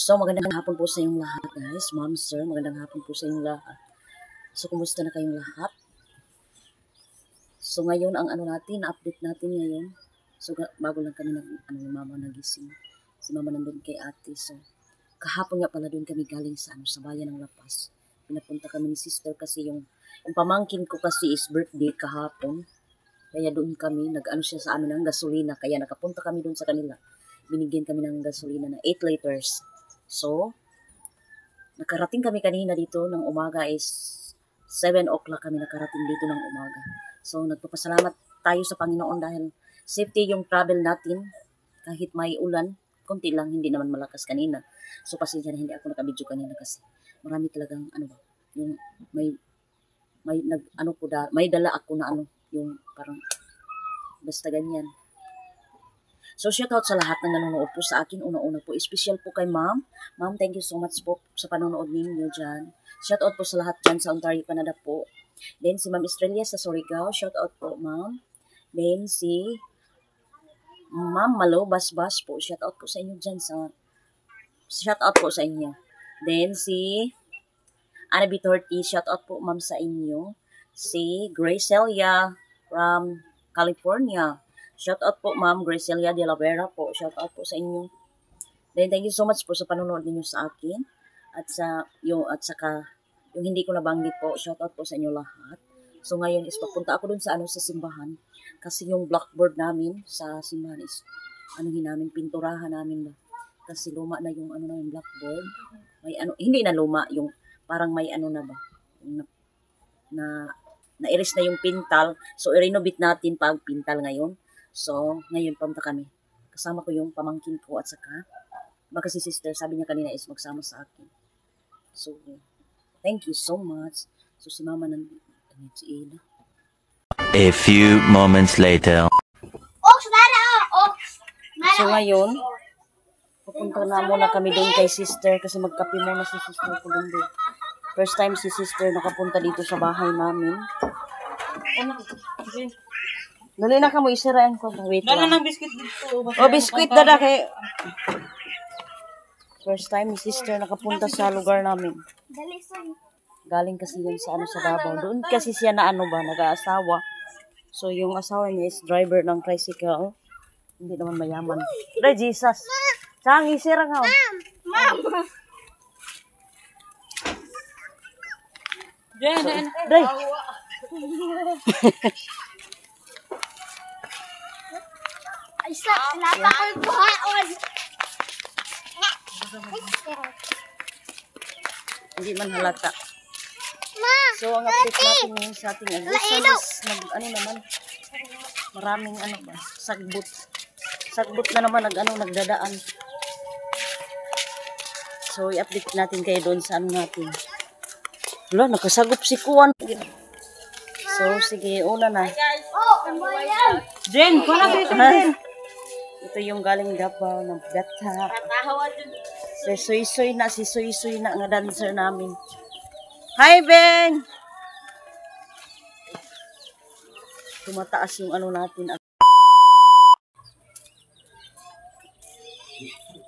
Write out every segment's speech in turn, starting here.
So, magandang hapon po sa inyong lahat, guys. Ma'am, sir, magandang hapon po sa inyong lahat. So, kumusta na kayong lahat? So, ngayon, ang update natin ngayon. So, bago lang kami mama nagising. Si mama nandun kay ate. So, kahapon nga pala doon kami galing sa bayan ng La Paz. Pinapunta kami ni sister kasi yung pamangkin ko kasi is birthday kahapon. Kaya doon kami, siya sa amin ng gasolina. Kaya nakapunta kami doon sa kanila. Binigyan kami ng gasolina na 8 liters. So, nakarating kami kanina dito ng umaga is 7 o'clock kami nakarating dito ng umaga. So, nagpapasalamat tayo sa Panginoon dahil safety yung travel natin. Kahit may ulan, konti lang, hindi naman malakas kanina. So, pasensya na hindi ako nakabidyo kanina kasi marami talagang yung may dala ako na yung parang basta ganyan. So, shoutout sa lahat ng nanonood po sa akin. Una-una po, special po kay ma'am. Ma'am, thank you so much po sa panonood ninyo dyan. Shoutout po sa lahat dyan sa Ontario, Canada po. Then, si Ma'am Estrella sa Surigao. Shoutout po, ma'am. Then, si Ma'am Malo Basbas po. Shoutout po sa inyo dyan. Shoutout po sa inyo. Then, si Ana Bitorti. Shoutout po, ma'am, sa inyo. Si Gracelia from California. Shout out po, Ma'am Gracelia de la Vera po. Shout out po sa inyo. Then, thank you so much po sa panonood ninyo sa akin. At saka yung hindi ko nabanggit po, shout out po sa inyo lahat. So, ngayon is papunta ako dun sa simbahan. Kasi yung blackboard namin sa simbahan is, pinturahan namin ba. Kasi luma na yung yung blackboard. May hindi na luma, yung parang may na ba. Yung na-erase na yung pintal. So, i-renovate natin pag pintal ngayon. So, ngayon pumunta kami. Kasama ko yung pamangkin ko at saka baka si sister, sabi niya kanina is magsama sa akin. So, thank you so much. So, si mama nandito si Ida. A few moments later. So, ngayon, pupunta na muna kami doon kay sister kasi magkape muna si sister ko doon. First time si sister nakapunta dito sa bahay namin. Dali na ka mo, isiraan ko. Wait lang. Dala ng biskuit dito. Biskuit dada kay... First time ni sister nakapunta sa lugar namin. Galing kasi yun sa sa Davao. Doon kasi siya na nag-aasawa. So, yung asawa niya is driver ng tricycle. Hindi naman mayaman. Day, Jesus. Saan, isirang ka. Ma'am! Day. Isa, napakul buhaon. Hindi man halata. Ma, so, ang update natin ngayon sa ating agusan is maraming sagbot. Sagbot na naman nagdadaan. So, i-update natin kayo doon sa natin. Wala, nakasagop si Kuan. So, sige, una na. Jen, kung dito, Jen. Ito yung galing Davao ng bata. Si Soy na nga dancer namin. Hi, Ben! Tumataas yung natin.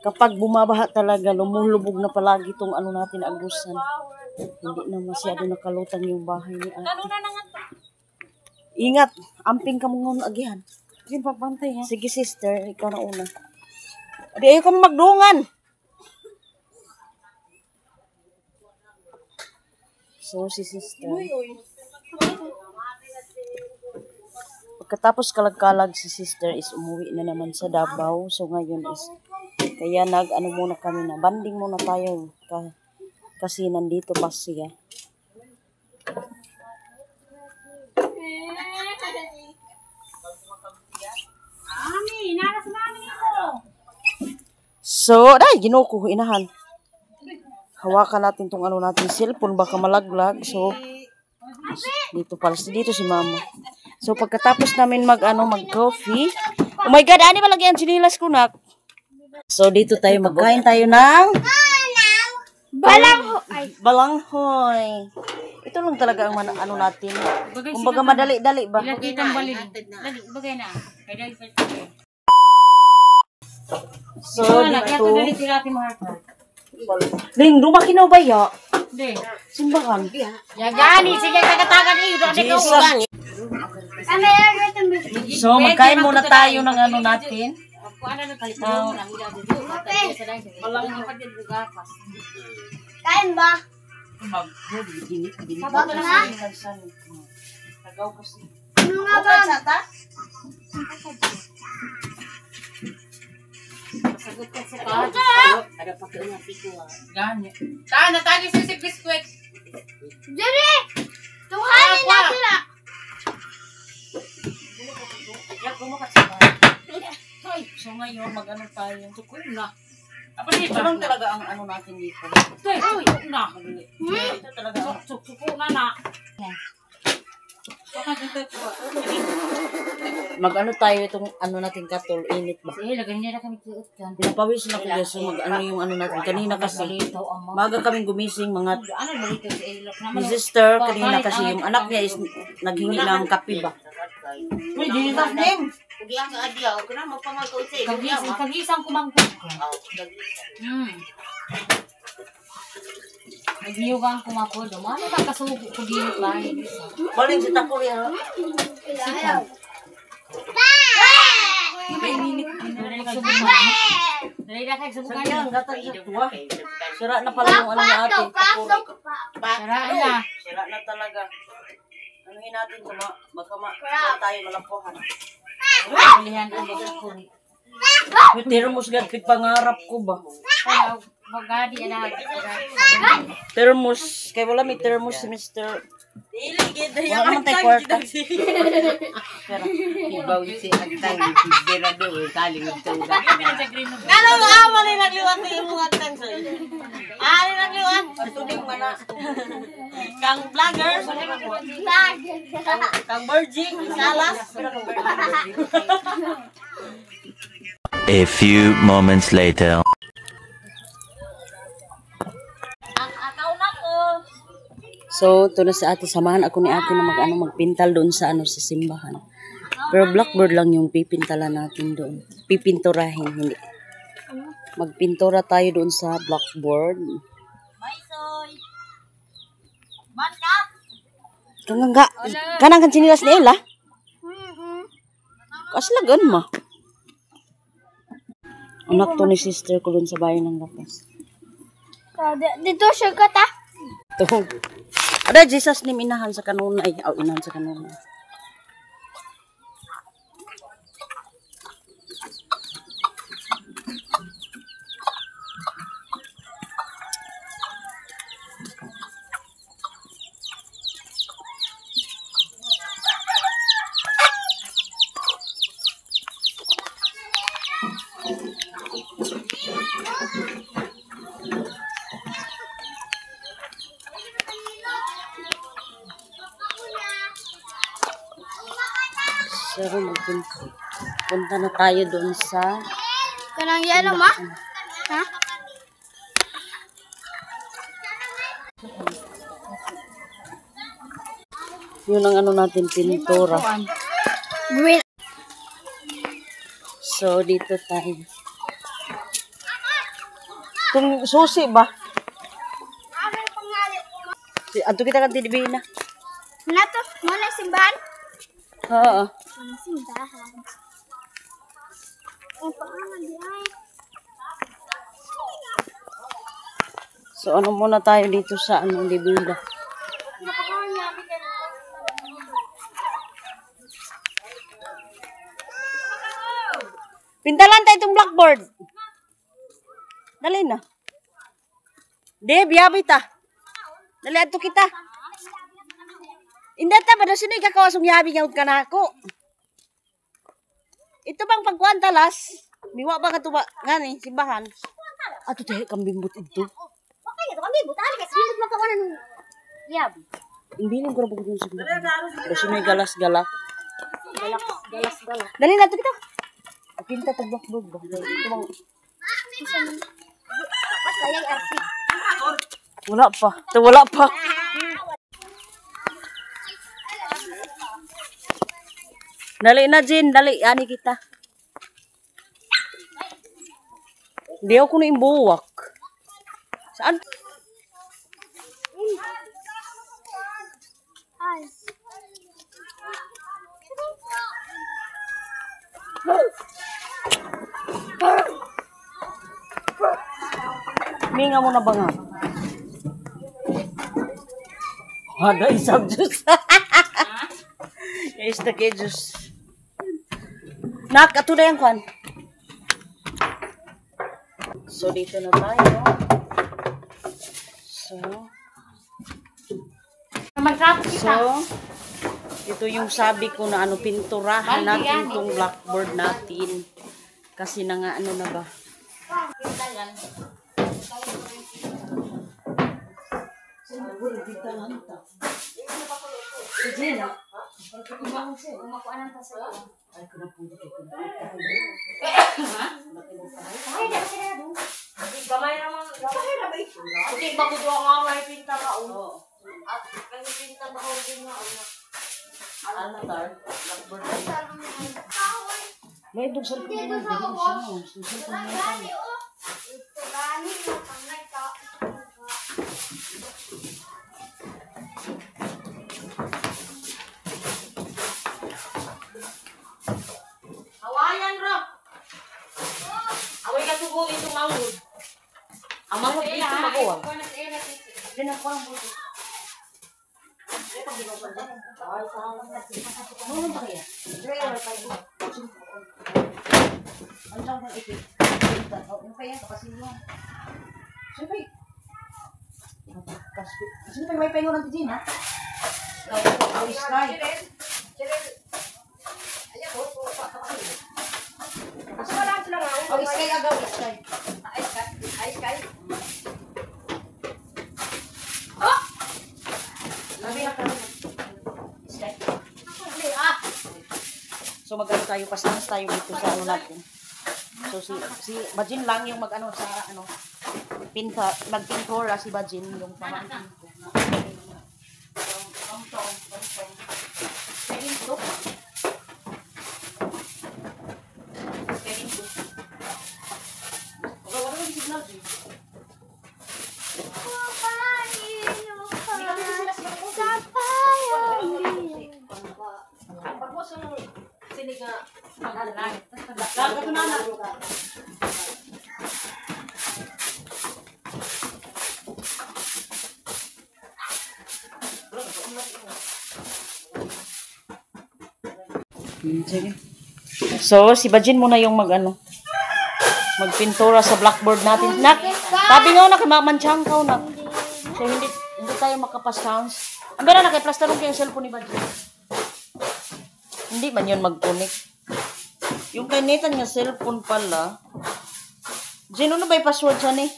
Kapag bumabaha talaga, lumulubog na palagi itong natin agusan. Hindi na masyado nakalutang yung bahay ni ate. Ingat, amping ka mong agihan. Jen, pagbantay ha. Sige sister, ikaw na una. Di ayaw ka magdungan. So si sister. Pagkatapos kalag-kalag si sister is umuwi na naman sa Davao. So ngayon is, kaya muna kami na, banding muna tayo. Kasi nandito pa siya. So, ginuko, inahan. Hawakan natin tong natin cellphone, baka malaglag. So, dito si mama. So, pagkatapos namin mag-coffee. Oh my God, ani malagyan sinilas ko na. So, dito tayo, magkain tayo ng balanghoy. Ito lang talaga ang natin. Kumbaga madali-dali ba? Ilagitang balil. Bagay na. So, dito. Ling, lumaki na ba ya? Hindi. Simbahan. Yan gani. Sige, tagatagan iyo. Jesus. Kami lang ito. So, magkain muna tayo ng ano natin. Kain ba? Bago na? Tagaw kasi. Ano nga ba? Gani. Saan natagi sa si biskwit? Dili! Tuhanin natin na! So ngayon, mag-ano tayo. Tukul na. Apa ni Ito lang talaga ang ano natin dito. Tuy, tukul na. Ito talaga ang Tukul na na. mag-ano tayo itong ano natin katol, init ba? Sige, lagyan niya na kami tuot kan. Pinapawis na ko guys, so mag-ano yung ano natin. Kanina kasi, Balitaw ang mga. maga kaming gumising mga Ano balitaw sa ilok naman? ni sister, kanina kasi yung anak niya is naghingi ng kape ba? Uy, Jesus name! Kagisang kumangkot ka. Nagniyugang kumako. Ano ba kasugo ko dito ba? Baling si Takuri ha? Dali na kayo subukan. Sayang, gatag sa tuwa. Sira na pala yung ano ni ate, Takuri. Saraan na. Sira na talaga. Anuhin natin sa baka tayo malapuhan. Pilihan ang magkakuri. Termos gagpit pangarap ko ba? Kaya, bagadi na. Termos, kaya wala may termos si Mr. Wala naman tayo kwarta. Pero, Ibaw si Agtang, bira doon, kaling ito. ano mo ama ni nagliwat yung mga tanso? Ano nagliwat? Tuling mana. Kang vlogger, kang virgin, salas. A few moments later. So, ito na sa ate, samahan ako ni ate na magpintal doon sa sa simbahan. Pero blackboard lang yung pipintalan natin doon. Pipinturahin, hindi. Magpintura tayo doon sa blackboard. Kanang kan sinilas ni Ella? Kaslagan ma. Anak to ni sister ko doon sa bayan ng Lapas. Dito siya ka ta? Ito. Ada Jesus ni inahan sa kanunay. Inahan sa kanunay. Pero punta na tayo doon sa Kanang yelo ma? Ha? yun ang ano natin, pintura. Green. So, dito tayo. Itong susi ba? Ato kita kan tinibihin na. Nato, mo na simbahan? Oo. Simbahan. Ang pangalan di ay. So, ano muna tayo dito sa Libida. Pintalan tayo itong blackboard. Dali na. Deb, yabi ta. Dali ato kita. Inda ta, pada sino ikakawasong yabi ngawad ka na ako. Ito bang pagkuhan talas? Miwa ba ka tuba? Ngani, simbahan. Ato tayo kambimbot ito. Okay, ito kami butali kasi hindi makawanan ng yab. Imbiling ko na pagod yung simbahan. Pada sino galas-galak. Galas. Dali na ito kita. Pinta to blackboard ba? Ito bang... Sayang RC. Wala pa. Ito wala pa. Dali na, Jin. Dali. Ani kita. Hindi ako na imbuwak. Saan? Ay. Minga mo na ba nga? Ada isang juice. Is the kid juice. Nak, ato na yung kwan. So, dito na tayo. So, ito yung sabi ko na ano, pinturahan natin itong blackboard natin. Kasi na nga, ano na ba? May itong cellphone na din siya. Hawayan ro. Away ka tubo ito manghod. Ang mga dito magawa. Era. Dinan ko ang buto. Ano ba kaya? Ano lang ang ipit? Ano kaya kapasin mo? Sino ba? Sino ba yung wifi mo ng tijin, ha? Oh, Sky. Oh, Sky agaw, Sky. So mag-ano tayo, pasans tayo dito sa ano natin. So si Bajin lang yung mag-ano sa ano magpintura si Bajin yung pamangkin ko. Sige. So, si Bajin muna yung magpintura sa blackboard natin. Nak, tabi nga na, mamanchangkaw na. So, hindi tayo makapas-sounds. Ang bera na, kay plasterong kayo yung cellphone ni Bajin. Hindi man yun magpunik. Yung kay Nathan nga cellphone pala. Jin, ano ba yung password siya ni?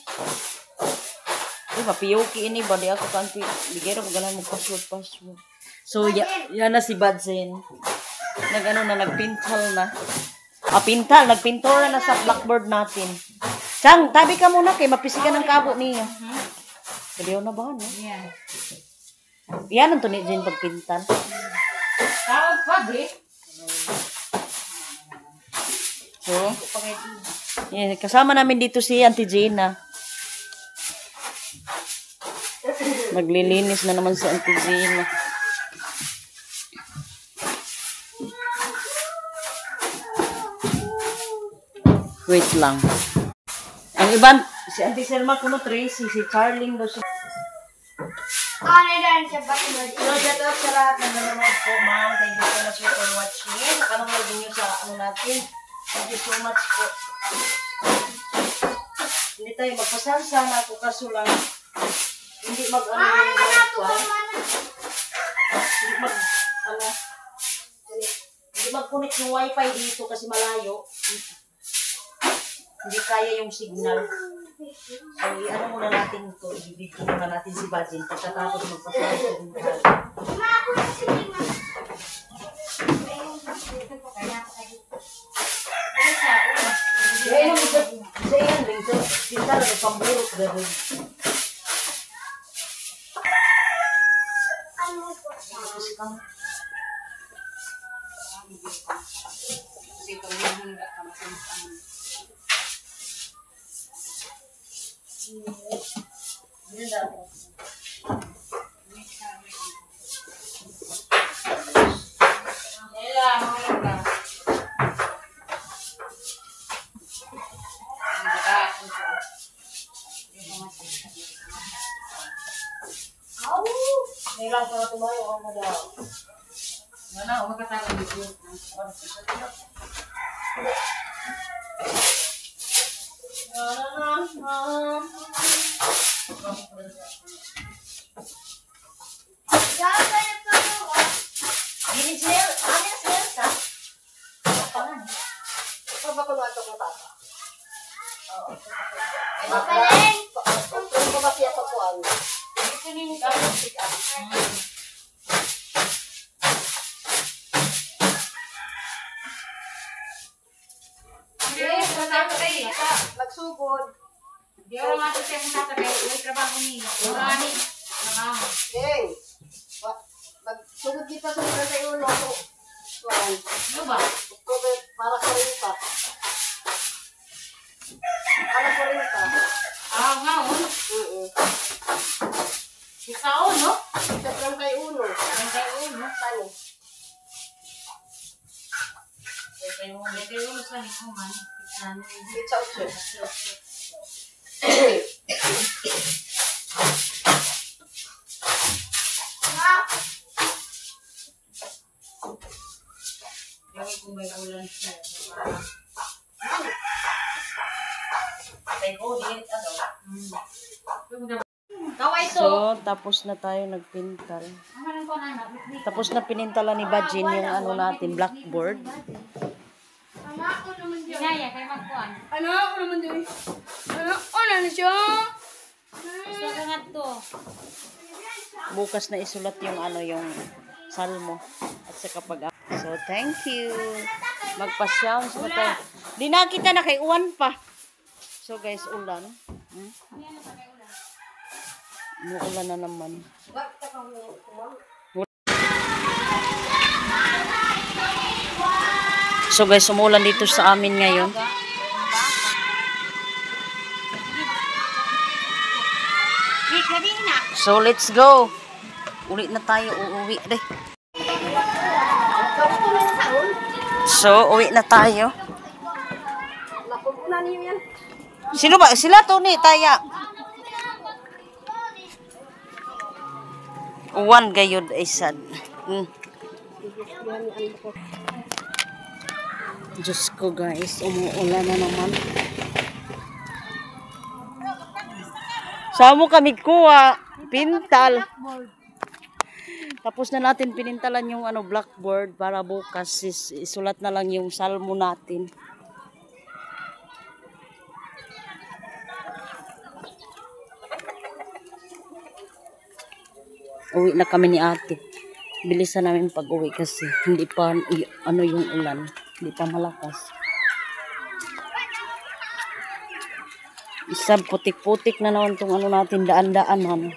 Di ba, piyoki ini ba? Di ako kanti. Bigay na ko ganun mag-password. So, yan na si Bajin. Nagpintal na. Nagpintura na sa blackboard natin. Chang, tabi ka muna kay mapisikan ng kabo niya. Kadiyo na ba, no? Yan. Yan ang tunay din pagpintal. Tawag pa, di? So, yan, kasama namin dito si Auntie Gina. Maglilinis na naman si Auntie Gina. Wait lang. Ang iban, si Auntie Selma kuno Tracy, si Charling daw siya. So, shout out sa lahat na nanonood po, ma'am. Thank you so much for watching. Panonood niyo sa ano natin. Thank you so much po. Hindi tayo magpasansa na ako kaso lang hindi hindi mag-connect yung wifi dito kasi malayo. Hindi kaya yung signal. So, ano muna natin ito, i-video muna natin si Bajin pagkatapos magpasansa. Yan ang yan rin. So, pinta na pamburot gawin. Nilang sa tumayo ako mo daw. Wala, magkatagal dito. Ini sel, ano sel ka? Pagbakuloan to ko tata. Makaling. Kung ko ba siya pagkuan? Magsugod. Di ako nga ito siya kung tatagay. May trabaho niya. Marami. Trabaho. Ding. Magsugod kita sa mga sa ulo ko. Kuan. Ano ba? Para sa rin pa. Para sa rin pa. Ah, nga, oh. Isao, no? Sa 31. Ang tayo, no? Sani. May tayo, sa nikuman. Isano. Pizza 8. Gawin kung may ulan siya. Tay ko, diit ano. Kaway to. So, tapos na tayo nagpintal. Tapos na pinintalan ni Bajin yung ano natin, blackboard. Inaya, kayo magkuhan. Ano ako naman din? Ano na siya? Gusto ko nga to. Bukas na isulat yung ano, yung salmo. At saka pag so, thank you. Magpa-sounds na tayo. Di nakita na kay Uwan pa. So guys, ulan. Umuulan na naman. So guys, umuulan dito sa amin ngayon. So let's go. Uli na tayo, uuwi deh. So, uwi na tayo. Napupunan niyo yan. Sino ba? Sila to ni Taya. Uwan gayud ay sad. Diyos ko guys, umuulan na naman. Samo kami kuha, pintal. Tapos na natin pinintalan yung ano blackboard para bukas isulat na lang yung salmo natin. Uwi na kami ni ate. Bilisan namin pag-uwi kasi hindi pa ano yung ulan, hindi pa malakas. Isang putik-putik na naman tong ano natin daan-daanan.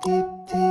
Deep, deep.